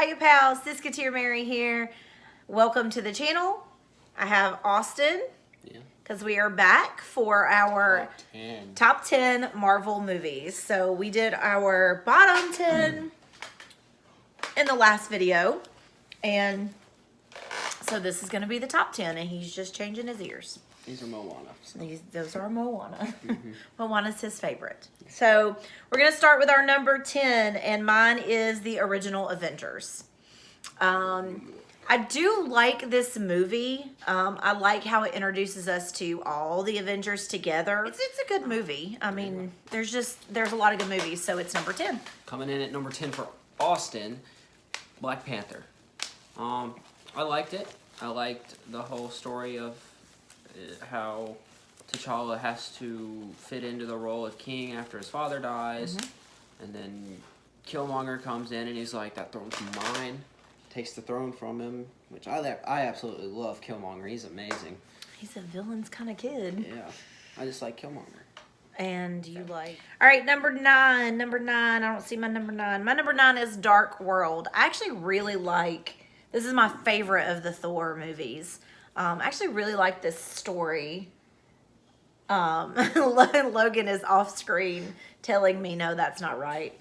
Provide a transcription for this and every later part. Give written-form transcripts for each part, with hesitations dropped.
Hi, you pals. Siskateer Mary here. Welcome to the channel. I have Austin because we are back for our top 10 Marvel movies. So we did our bottom 10 in the last video, and so this is going to be the top 10, and he's just changing his ears. These are Moana. So. Those are Moana. Moana's his favorite. So we're going to start with our number 10, and mine is the original Avengers. I do like this movie. I like how it introduces us to all the Avengers together. It's a good movie. I mean, there's a lot of good movies, so it's number 10. Coming in at number 10 for Austin, Black Panther. I liked it. I liked the whole story of how T'Challa has to fit into the role of king after his father dies, and then Killmonger comes in and he's like, that throne's mine, takes the throne from him, which I absolutely love Killmonger. He's amazing. He's a villain's kind of kid. Yeah, I just like Killmonger. And you like... All right, number 9. I don't see my number 9. My number 9 is Dark World. I actually really like... This is my favorite of the Thor movies. I actually really like this story. Logan is off screen telling me, no, that's not right.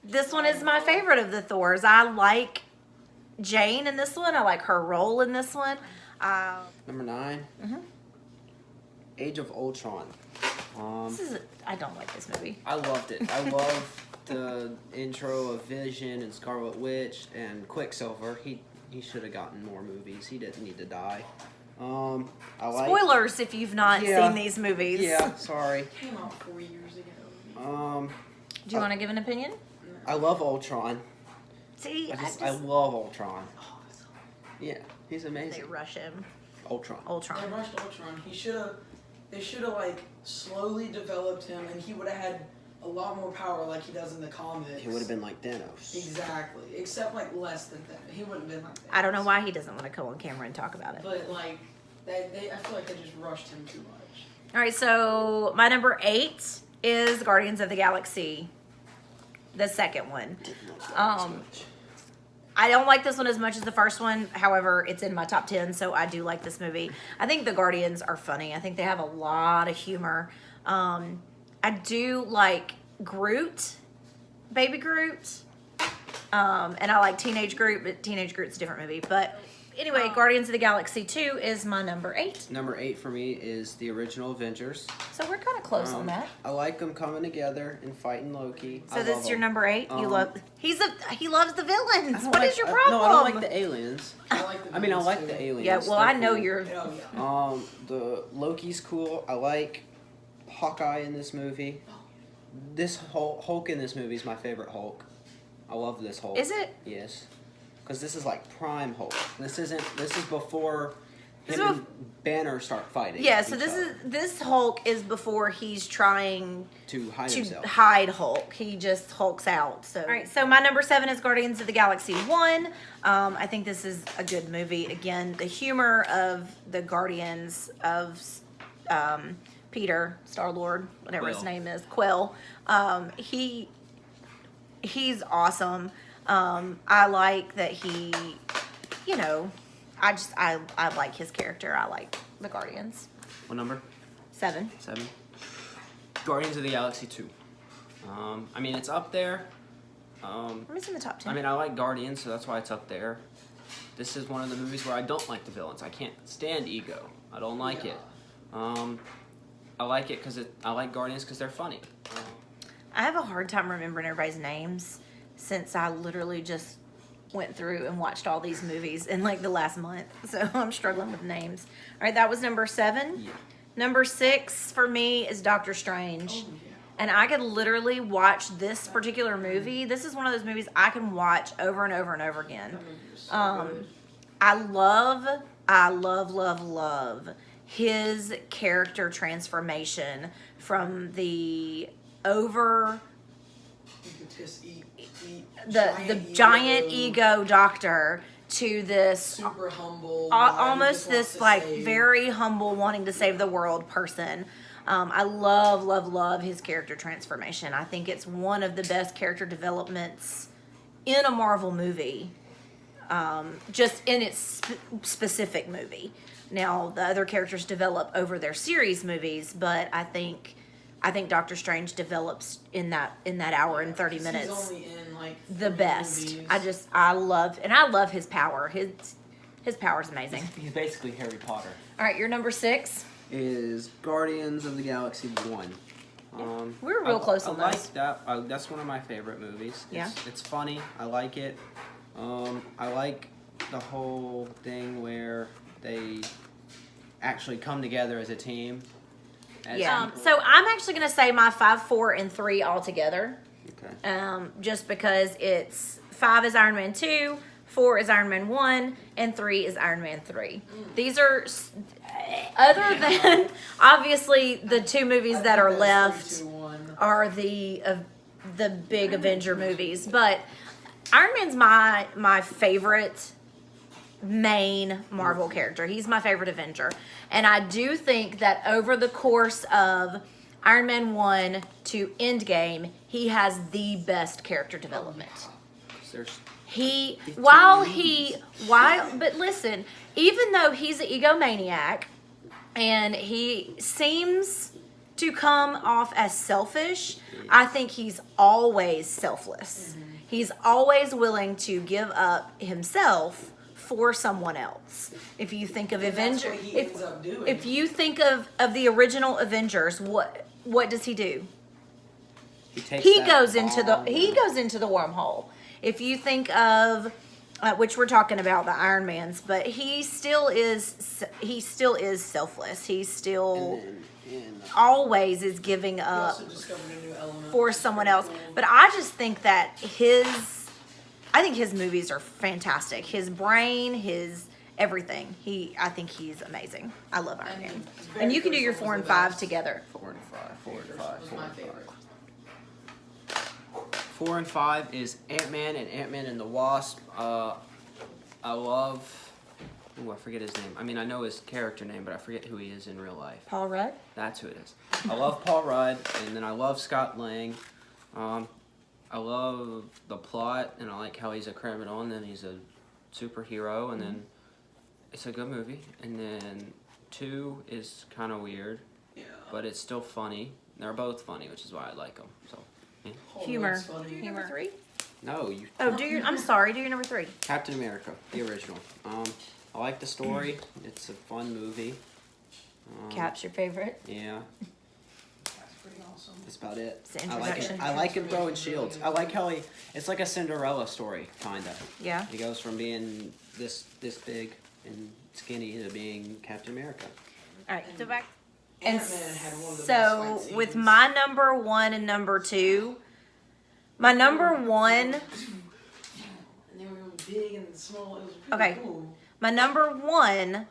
This one is my favorite of the Thors. I like Jane in this one. I like her role in this one. Number 9, Age of Ultron. I don't like this movie. I loved it. I love the intro of Vision and Scarlet Witch and Quicksilver. He should have gotten more movies. He didn't need to die. Spoilers if you've not seen these movies. Yeah, sorry. Came out 4 years ago. Do you want to give an opinion? I love Ultron. See, I love Ultron. Yeah, he's amazing. They rush him. Ultron. They rushed Ultron. They should have like slowly developed him, and he would have had a lot more power like he does in the comics. He would have been like Thanos. Exactly, except like less than Thanos. He wouldn't have been like Thanos. I don't know why he doesn't want to come on camera and talk about it. But like, I feel like they just rushed him too much. All right, so my number 8 is Guardians of the Galaxy, the second one. I don't like this one as much as the first one. However, it's in my top 10, so I do like this movie. I think the Guardians are funny. I think they have a lot of humor. I do like Groot, Baby Groot, and I like Teenage Groot, but Teenage Groot's a different movie. But anyway, Guardians of the Galaxy 2 is my number 8. Number 8 for me is the original Avengers. So we're kind of close on that. I like them coming together and fighting Loki. So this is your number 8. You love he loves the villains. What is your problem? No, I don't like the aliens. I like the I like the aliens. Yeah, well, I know cool. you're. Oh, yeah. The Loki's cool. I like Hawkeye in this movie. This Hulk in this movie is my favorite Hulk. I love this Hulk. Is it? Yes. Because this is like prime Hulk. This is before him and Banner start fighting. Yeah, so this Hulk is before he's trying to hide himself. Hide Hulk. He just hulks out. So all right, so my number 7 is Guardians of the Galaxy 1. I think this is a good movie. Again, the humor of the Guardians of Peter, Star-Lord, whatever his name is, Quill. He's awesome. I like that he, I like his character. I like the Guardians. What number? 7. 7. Guardians of the Galaxy 2. I mean, it's up there. It's in the top 10. I like Guardians, so that's why it's up there. This is one of the movies where I don't like the villains. I can't stand Ego. I don't like it. I like it because I like Guardians because they're funny. I have a hard time remembering everybody's names since I literally just went through and watched all these movies in like the last month. So I'm struggling with names. All right, that was number 7. Yeah. Number 6 for me is Doctor Strange. And I could literally watch this particular movie. This is one of those movies I can watch over and over and over again. I love his character transformation from the giant ego doctor to this super humble, almost this like very humble, wanting to save the world person. I love his character transformation. I think it's one of the best character developments in a Marvel movie, just in its specific movie. Now the other characters develop over their series movies, but I think Doctor Strange develops in that hour and 30 minutes. He's only in like The 3 best. movies. I love his power. His power is amazing. He's basically Harry Potter. All right, your number 6. Is Guardians of the Galaxy 1. We were real close on I those. like that. That's one of my favorite movies. Yeah. It's funny. I like it. I like the whole thing where they actually come together as a team. Yeah. So I'm actually going to say my 5, 4, and 3 all together. Okay. Just because it's 5 is Iron Man 2, 4 is Iron Man 1, and 3 is Iron Man 3. These are, other than obviously the 2 movies that are left 3, 2, 1. are the big Avenger movies, but Iron Man's my favorite main Marvel character. He's my favorite Avenger. And I do think that over the course of Iron Man 1 to Endgame, he has the best character development. There's But listen, even though he's an egomaniac and he seems to come off as selfish, I think he's always selfless. He's always willing to give up himself for someone else. If you think of Avengers, That's what he ends up doing. if you think of the original Avengers, what does he do? He goes into the wormhole. If you think of which we're talking about the Iron Mans, but he still is selfless. He still always is giving He up also discovered a new element. for someone else. But I just think that his movies are fantastic. His brain, his everything. I think he's amazing. I love Iron Man. And you can do your 4 and 5 together. 4 and 5. 4 and 5. Was 4 my and 5. favorite. 4 and 5 is Ant-Man and Ant-Man and the Wasp. I love... Ooh, I forget his name. I mean, I know his character name, but I forget who he is in real life. Paul Rudd? That's who it is. I love Paul Rudd, and then I love Scott Lang. I love the plot, and I like how he's a criminal, and then he's a superhero, and then it's a good movie. And then 2 is kind of weird, Yeah. but it's still funny. They're both funny, which is why I like them. So, yeah. Humor. Hulk's funny. Number 3? No, you. Oh, I'm sorry. Do your number 3. Captain America, the original. I like the story. It's a fun movie. Cap's your favorite? Yeah, That's pretty awesome. that's about it. It's the I like it. introduction. I like him throwing shields. I like how it's like a Cinderella story, kinda. Yeah. He goes from being this big and skinny to being Captain America. All right, so back. And Ant-Man had one of the best so fight with scenes. my number 1 and number 2, my number 1, And they were going big and small. It was pretty Okay. cool. my number 1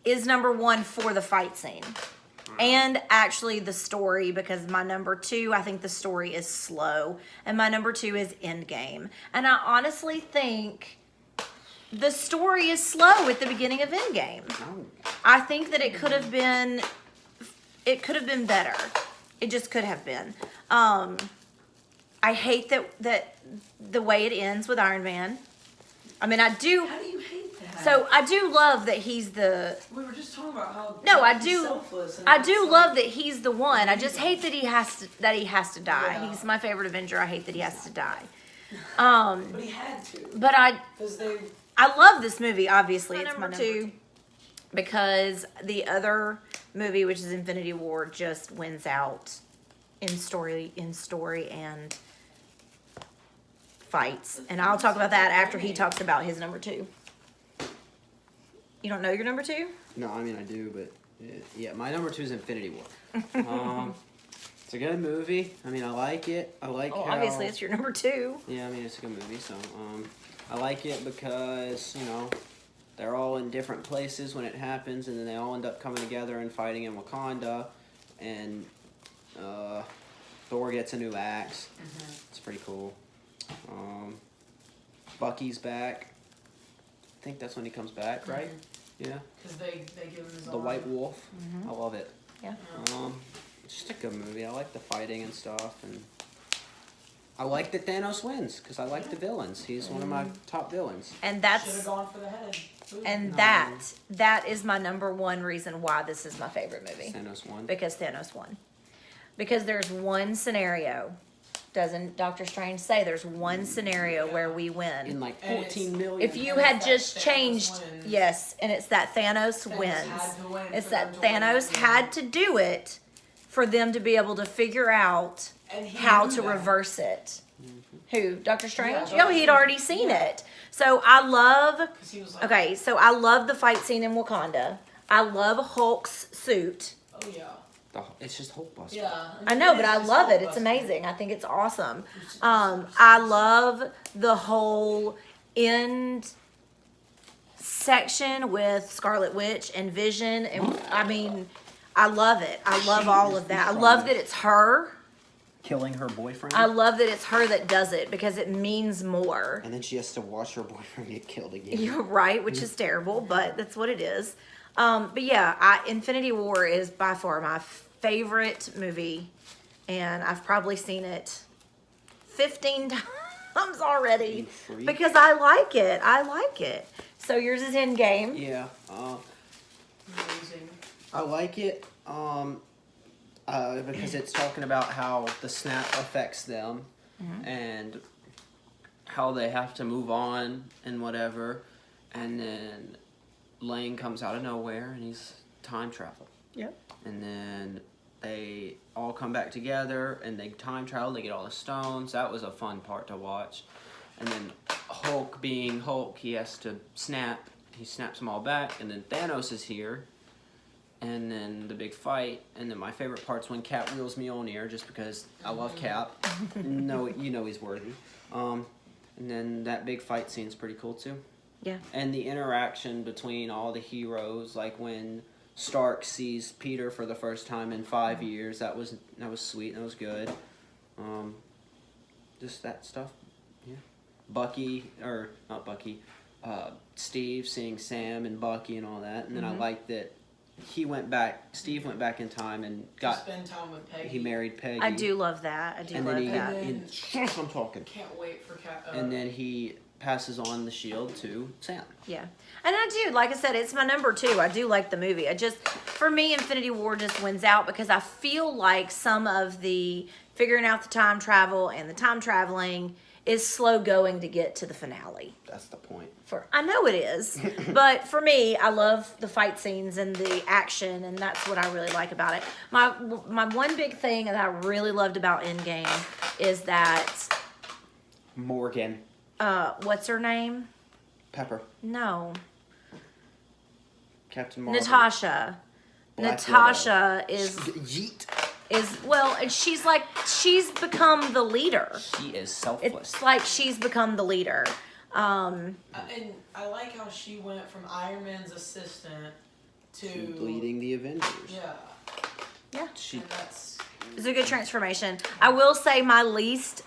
is number 1 for the fight scene. And actually the story, because my number 2, I think the story is slow. And my number 2 is Endgame. And I honestly think the story is slow at the beginning of Endgame. Oh. I think that it could have been better. It just could have been. I hate that the way it ends with Iron Man. I mean, I do. How do you hate that? So I do love that he's the. We were just talking about how No, I he's do. selfless and I that's do like- love that he's the one. I just hate that he has to die. Yeah. He's my favorite Avenger. I hate that he has to die. But he had to. But Because they. I love this movie. Obviously, it's my number 2 because the other movie, which is Infinity War, just wins out in story and fights. And I'll talk about that after he talks about his number 2. You don't know your number 2? No, I mean I do, but yeah, my number 2 is Infinity War. It's a good movie. I mean, I like it. I like Oh, how. obviously, it's your number 2. Yeah, I mean it's a good movie. So I like it because they're all in different places when it happens, and then they all end up coming together and fighting in Wakanda, and Thor gets a new axe. It's pretty cool. Bucky's back. I think that's when he comes back, right? Yeah. Because they give him his The arm. White Wolf. I love it. Yeah. It's just a good movie. I like the fighting and stuff, and I like that Thanos wins because I like the villains. He's one of my top villains. And Should have that's gone for the head. Ooh. and No. that is my number one reason why this is my favorite movie. Thanos won. Because Thanos won. Because there's one scenario. Doesn't Doctor Strange say there's one scenario where we win? In like And 14 million. If you And had it's just that Thanos changed, wins. yes, and it's that Thanos Thanos wins. had to win It's for that them to win Thanos that had game. to do it for them to be able to figure out And he how knew to that. reverse it. Who? Doctor Strange? Yeah, Oh, he'd Doctor already Strange. seen Yeah. it. So I love. 'Cause he was like, Okay, so I love the fight scene in Wakanda. I love Hulk's suit. oh yeah. It's just Hulkbuster. Yeah. I know, but I It's love it. Hulkbuster. It's amazing. I think it's awesome. I love the whole end section with Scarlet Witch and Vision, and I mean, I love it. I love all of that. I love that it's her. Killing her boyfriend. I love that it's her that does it because it means more. And then she has to watch her boyfriend get killed again. You're right, which is terrible, but that's what it is. But yeah, Infinity War is by far my favorite movie, and I've probably seen it 15 times already You freak. because I like it. I like it. So yours is Endgame. Yeah. Amazing. I like it. Because it's talking about how the snap affects them and how they have to move on and whatever. And then Lane comes out of nowhere and he's time travel. Yep. And then they all come back together and they time travel. They get all the stones. That was a fun part to watch. And then Hulk being Hulk, he has to snap. He snaps them all back. And then Thanos is here. And then the big fight. And then my favorite part's when Cap wheels Mjolnir, just because I love Cap. No, you know he's worthy. And then that big fight scene's pretty cool too. Yeah. And the interaction between all the heroes, like when Stark sees Peter for the first time in 5 years, that was sweet. That was good. Just that stuff. Yeah. Bucky, or not Bucky, Steve seeing Sam and Bucky and all that, and then I like that Steve went back in time and To spend time with Peggy. he married Peggy. I do love that. I do And love then he, that. And I'm talking. Can't wait for Cap. And then he passes on the shield to Sam. Yeah. And I do, like I said, it's my number 2. I do like the movie. For me, Infinity War just wins out because I feel like some of the figuring out the time travel and the time traveling is slow going to get to the finale. That's the point. I know it is, but for me, I love the fight scenes and the action, and that's what I really like about it. My one big thing that I really loved about Endgame is that Morgan. what's her name? Pepper. No, Captain Marvel. Natasha. Black Natasha Yeet. is well, and she's become the leader. She is selfless. It's like she's become the leader. And I like how she went from Iron Man's assistant to leading the Avengers. Yeah. Yeah. She And that's It's a good transformation. I will say my least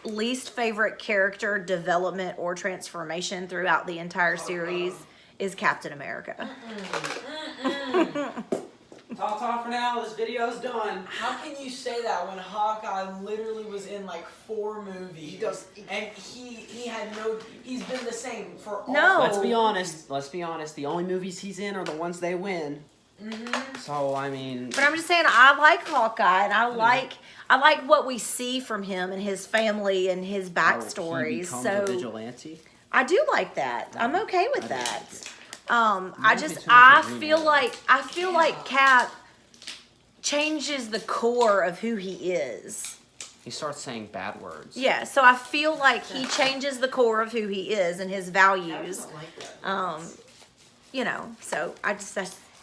favorite character development or transformation throughout the entire series is Captain America. Ta-ta for now. This video's done. how can you say that when Hawkeye literally was in like 4 movies? And he's been the same for all. No. Let's be honest. The only movies he's in are the ones they win. So I mean, But I'm just saying I like Hawkeye and I like what we see from him and his family and his he backstories. becomes So a vigilante. I do like that. I'm okay with that. Might I be too much feel agreement. like Cap changes the core of who he is. He starts saying bad words. Yeah, so I feel like he changes the core of who he is and his I values. don't like that. So I just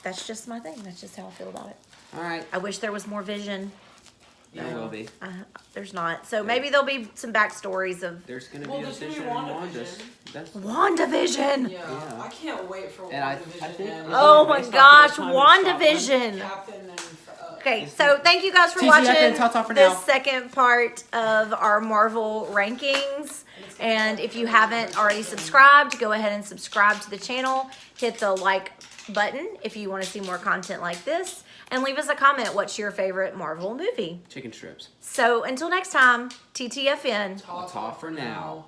that's just my thing. That's just how I feel about it. All right. I wish there was more Vision. There will be. There's not. So maybe there'll be some backstories of There's gonna Well, be a there's gonna be Vision and Wanda. WandaVision. That's. WandaVision. Yeah, Yeah. I can't wait for And I WandaVision think- and Oh my Based off gosh, of the time in WandaVision. Captain and Okay, so thank you guys for TCF watching and ta-ta for this now. second part of our Marvel rankings. And if you haven't already subscribed, go ahead and subscribe to the channel. Hit the like button if you want to see more content like this. and leave us a comment. What's your favorite Marvel movie? Chicken strips. So until next time, TTFN. Ta for now.